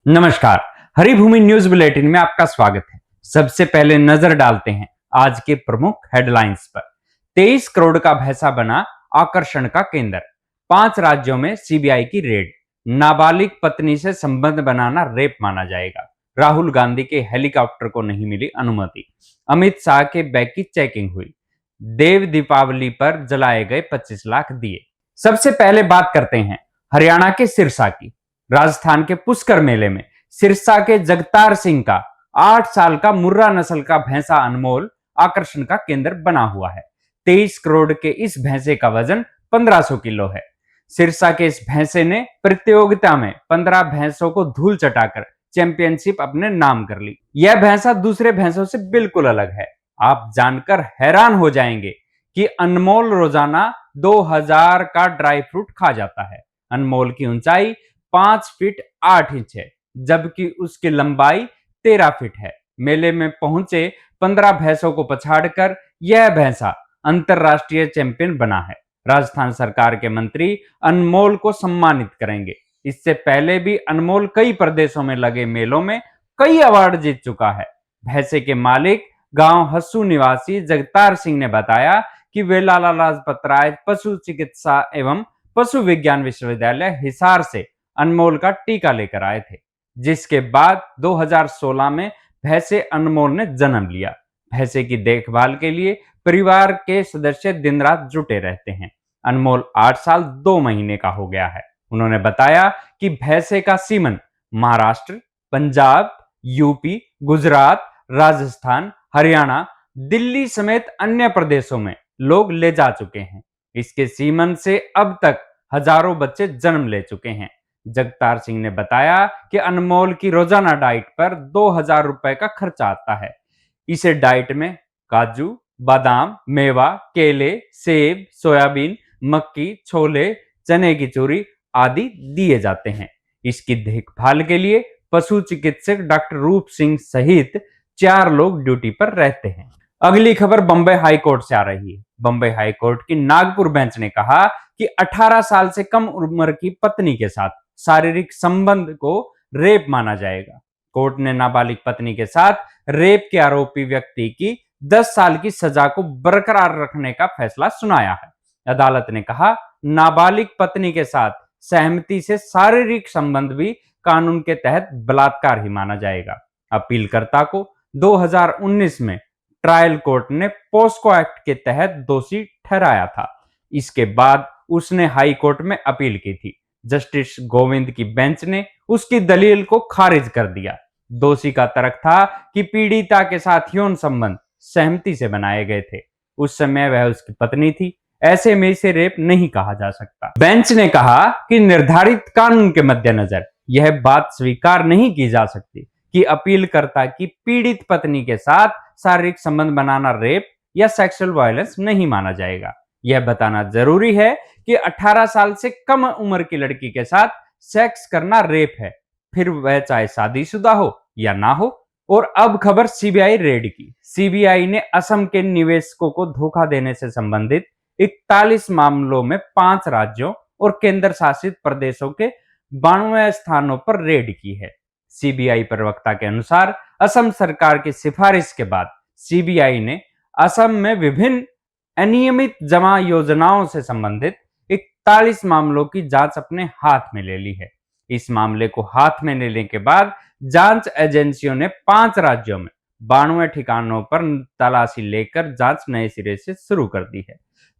नमस्कार। Haribhoomi news bulletin में आपका स्वागत है। सबसे पहले नजर डालते हैं आज के प्रमुख हेडलाइंस पर। 23 करोड़ का भैंसा बना आकर्षण का केंद्र। 5 राज्यों में सीबीआई की रेड। नाबालिग पत्नी से संबंध बनाना रेप माना जाएगा। राहुल गांधी के हेलीकॉप्टर को नहीं मिली अनुमति। अमित शाह के बैग की चेकिंग हुई। देव दीपावली पर जलाए गए 25 लाख दिए। सबसे पहले बात करते हैं हरियाणा के सिरसा की। राजस्थान के पुष्कर मेले में सिरसा के जगतार सिंह का 8 साल का मुर्रा नस्ल का भैंसा अनमोल आकर्षण का केंद्र बना हुआ है। 23 करोड़ के इस भैंसे का वजन 1500 किलो है। सिरसा के इस भैंसे ने प्रतियोगिता में 15 भैंसों को धूल चटाकर चैंपियनशिप अपने नाम कर ली। यह भैंसा दूसरे भैंसों से बिल्कुल अलग है। आप जानकर हैरान हो जाएंगे कि अनमोल रोजाना 2000 का ड्राई फ्रूट खा जाता है। अनमोल की ऊंचाई 5 फीट 8 इंच है, जबकि उसकी लंबाई 13 फीट है। मेले में पहुंचे 15 भैंसों को पछाड़कर यह भैंसा अंतरराष्ट्रीय चैंपियन बना है। राजस्थान सरकार के मंत्री अनमोल को सम्मानित करेंगे। इससे पहले भी अनमोल कई प्रदेशों में लगे मेलों में कई अवार्ड जीत चुका है। भैंसे के मालिक गांव हस्सू निवासी जगतार सिंह ने बताया कि वे लाला लाजपत राय पशु चिकित्सा एवं पशु विज्ञान विश्वविद्यालय हिसार से अनमोल का टीका लेकर आए थे, जिसके बाद 2016 में भैंसे अनमोल ने जन्म लिया। भैंसे की देखभाल के लिए परिवार के सदस्य दिन रात जुटे रहते हैं। अनमोल 8 साल 2 महीने का हो गया है। उन्होंने बताया कि भैंसे का सीमन महाराष्ट्र, पंजाब, यूपी, गुजरात, राजस्थान, हरियाणा, दिल्ली समेत अन्य प्रदेशों में लोग ले जा चुके हैं। इसके सीमन से अब तक हजारों बच्चे जन्म ले चुके हैं। जगतार सिंह ने बताया कि अनमोल की रोजाना डाइट पर 2000 रुपए का खर्चा आता है। इसे डाइट में काजू, बादाम, मेवा, केले, सेब, सोयाबीन, मक्की, छोले, चने की चूरी आदि दिए जाते हैं। इसकी देखभाल के लिए पशु चिकित्सक डॉक्टर रूप सिंह सहित 4 लोग ड्यूटी पर रहते हैं। अगली खबर बंबई हाईकोर्ट से आ रही है। बंबई हाईकोर्ट की नागपुर बेंच ने कहा कि 18 साल से कम उम्र की पत्नी के साथ शारीरिक संबंध को रेप माना जाएगा। कोर्ट ने नाबालिग पत्नी के साथ रेप के आरोपी व्यक्ति की 10 साल की सजा को बरकरार रखने का फैसला सुनाया है। अदालत ने कहा, नाबालिग पत्नी के साथ सहमति से शारीरिक संबंध भी कानून के तहत बलात्कार ही माना जाएगा। अपीलकर्ता को 2019 में ट्रायल कोर्ट ने पोस्को एक्ट के तहत दोषी ठहराया था। इसके बाद उसने हाई कोर्ट में अपील की थी। जस्टिस गोविंद की बेंच ने उसकी दलील को खारिज कर दिया। दोषी का तर्क था कि पीड़िता के साथ यौन संबंध सहमति से बनाए गए थे। उस समय वह उसकी पत्नी थी। ऐसे में इसे रेप नहीं कहा जा सकता। बेंच ने कहा कि निर्धारित कानून के मद्देनजर यह बात स्वीकार नहीं की जा सकती कि अपीलकर्ता की पीड़ित पत्नी के साथ शारीरिक संबंध बनाना रेप या सेक्सुअल वायलेंस नहीं माना जाएगा। यह बताना जरूरी है कि 18 साल से कम उम्र की लड़की के साथ सेक्स करना रेप है, फिर वह चाहे शादीशुदा हो या ना हो। और अब खबर सीबीआई रेड की। सीबीआई ने असम के निवेशकों को धोखा देने से संबंधित 41 मामलों में 5 राज्यों और केंद्र शासित प्रदेशों के 92 स्थानों पर रेड की है। सीबीआई प्रवक्ता के अनुसार असम सरकार की सिफारिश के बाद सीबीआई ने असम में विभिन्न अनियमित जमा योजनाओं से संबंधित 41 मामलों की जांच अपने हाथ में ले ली है। इस मामले को हाथ में लेने के बाद जांच एजेंसियों ने 5 राज्यों में 92 ठिकानों पर तलाशी लेकर जांच नए सिरे से शुरू कर दी है।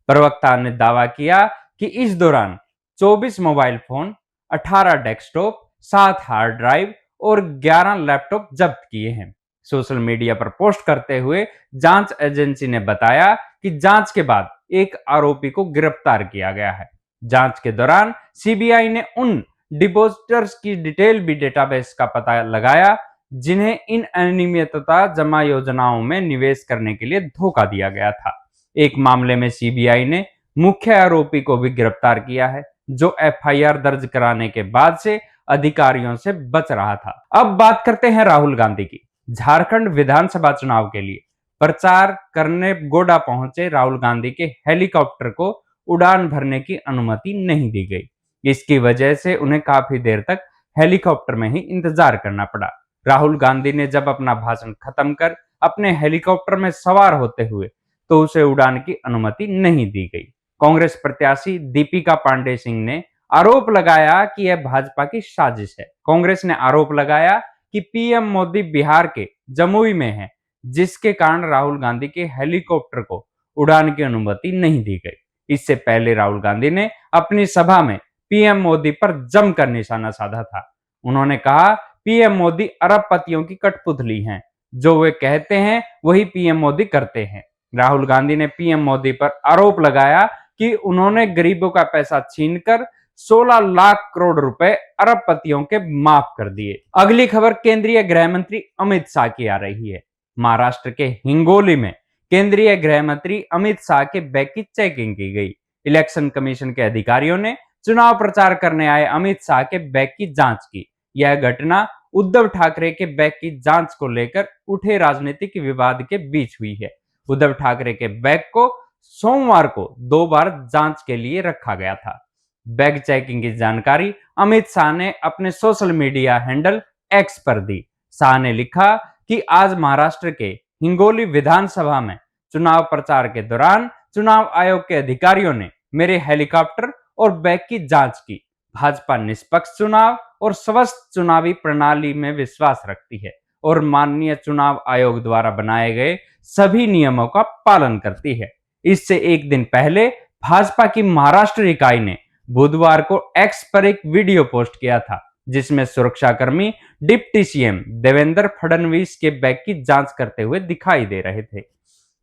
प्रवक्ता ने दावा किया कि इस दौरान 24 mobile phone, 18 desktop, 7 hard drive और 11 लैपटॉप जब्त किए हैं। सोशल मीडिया पर पोस्ट करते हुए जांच एजेंसी ने बताया कि जांच के बाद एक आरोपी को गिरफ्तार किया गया है। जांच के दौरान सीबीआई ने उन डिपॉजिटर्स की डिटेल भी डेटाबेस का पता लगाया जिन्हें इन अनियमितता जमा योजनाओं में निवेश करने के लिए धोखा दिया गया था। एक मामले में सीबीआई ने मुख्य आरोपी को भी गिरफ्तार किया है, जो एफआईआर दर्ज कराने के बाद से अधिकारियों से बच रहा था। अब बात करते हैं राहुल गांधी की। झारखंड विधानसभा चुनाव के लिए प्रचार करने गोड्डा पहुंचे राहुल गांधी के हेलीकॉप्टर को उड़ान भरने की अनुमति नहीं दी गई। इसकी वजह से उन्हें काफी देर तक हेलीकॉप्टर में ही इंतजार करना पड़ा। राहुल गांधी ने जब अपना भाषण खत्म कर अपने हेलीकॉप्टर में सवार होते हुए तो उसे उड़ान की अनुमति नहीं दी गई। कांग्रेस प्रत्याशी दीपिका पांडे सिंह ने आरोप लगाया कि यह भाजपा की साजिश है। कांग्रेस ने आरोप लगाया कि पीएम मोदी बिहार के जमुई में है, जिसके कारण राहुल गांधी के हेलीकॉप्टर को उड़ान की अनुमति नहीं दी गई। इससे पहले राहुल गांधी ने अपनी सभा में पीएम मोदी पर जमकर निशाना साधा था। उन्होंने कहा, पीएम मोदी अरबपतियों की कठपुतली हैं, जो वे कहते हैं वही पीएम मोदी करते हैं। राहुल गांधी ने पीएम मोदी पर आरोप लगाया कि उन्होंने गरीबों का पैसा छीनकर 16 लाख करोड़ रुपए अरबपतियों के माफ कर दिए। अगली खबर केंद्रीय गृह मंत्री अमित शाह की आ रही है। महाराष्ट्र के हिंगोली में केंद्रीय गृह मंत्री अमित शाह के बैग की चेकिंग की गई। इलेक्शन कमीशन के अधिकारियों ने चुनाव प्रचार करने आए अमित शाह के बैग की जांच की। यह घटना उद्धव ठाकरे के बैग की जांच को लेकर उठे राजनीतिक विवाद के बीच हुई है। उद्धव ठाकरे के बैग को सोमवार को 2 बार जांच के लिए रखा गया था। बैग चेकिंग की जानकारी अमित शाह ने अपने सोशल मीडिया हैंडल एक्स पर दी। शाह ने लिखा कि आज महाराष्ट्र के हिंगोली विधानसभा में चुनाव प्रचार के दौरान चुनाव आयोग के अधिकारियों ने मेरे हेलीकॉप्टर और बैग की जांच की। भाजपा निष्पक्ष चुनाव और स्वस्थ चुनावी प्रणाली में विश्वास रखती है और माननीय चुनाव आयोग द्वारा बनाए गए सभी नियमों का पालन करती है। इससे एक दिन पहले भाजपा की महाराष्ट्र इकाई ने बुधवार को एक्स पर एक वीडियो पोस्ट किया था, जिसमें सुरक्षाकर्मी डिप्टी सीएम देवेंद्र फडणवीस के बैग की जांच करते हुए दिखाई दे रहे थे।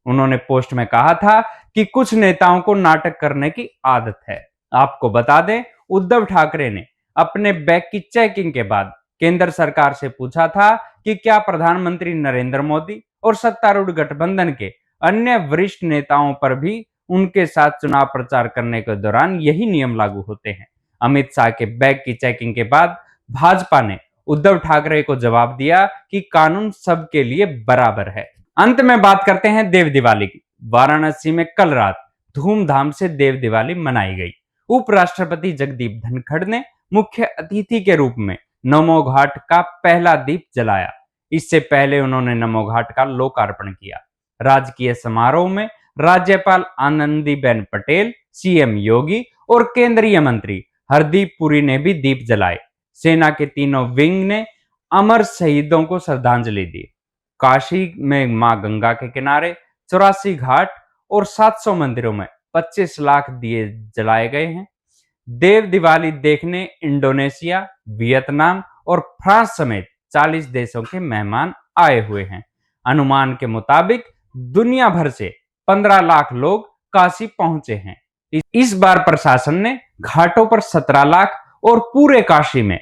उन्होंने पोस्ट में कहा था कि कुछ नेताओं को नाटक करने की आदत है। आपको बता दें, उद्धव ठाकरे ने अपने बैग की चेकिंग के बाद केंद्र सरकार से पूछा था कि क्या प्रधानमंत्री नरेंद्र मोदी और सत्तारूढ़ गठबंधन के अन्य वरिष्ठ नेताओं पर भी उनके साथ चुनाव प्रचार करने के दौरान यही नियम लागू होते हैं। अमित शाह के बैग की चेकिंग के बाद भाजपा ने उद्धव ठाकरे को जवाब दिया कि कानून सबके लिए बराबर है। अंत में बात करते हैं देव दिवाली की। वाराणसी में कल रात धूमधाम से देव दिवाली मनाई गई। उपराष्ट्रपति जगदीप धनखड़ ने मुख्य अतिथि के रूप में नमो घाट का पहला दीप जलाया। इससे पहले उन्होंने नमो घाट का लोकार्पण किया। राजकीय समारोह में राज्यपाल आनंदीबेन पटेल, सीएम योगी और केंद्रीय मंत्री हरदीप पुरी ने भी दीप जलाए। सेना के तीनों विंग ने अमर शहीदों को श्रद्धांजलि दी। काशी में मां गंगा के किनारे 84 घाट और 700 मंदिरों में 25 लाख दिए जलाए गए हैं। देव दिवाली देखने इंडोनेशिया, वियतनाम और फ्रांस समेत 40 देशों के मेहमान आए हुए हैं। अनुमान के मुताबिक दुनिया भर से 15 लाख लोग काशी पहुंचे हैं। इस बार प्रशासन ने घाटों पर 17 लाख और पूरे काशी में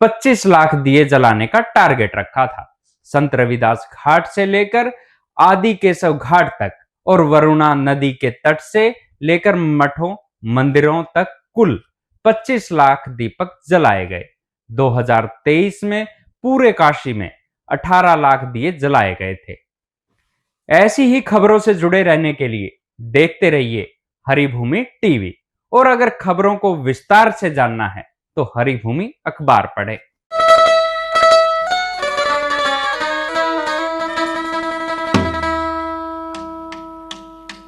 25 लाख दिए जलाने का टारगेट रखा था। संत रविदास घाट से लेकर आदि केशव घाट तक और वरुणा नदी के तट से लेकर मठों मंदिरों तक कुल 25 लाख दीपक जलाए गए। 2023 में पूरे काशी में 18 लाख दिए जलाए गए थे। ऐसी ही खबरों से जुड़े रहने के लिए देखते रहिए हरिभूमि टीवी, और अगर खबरों को विस्तार से जानना है तो हरिभूमि अखबार पढ़ें।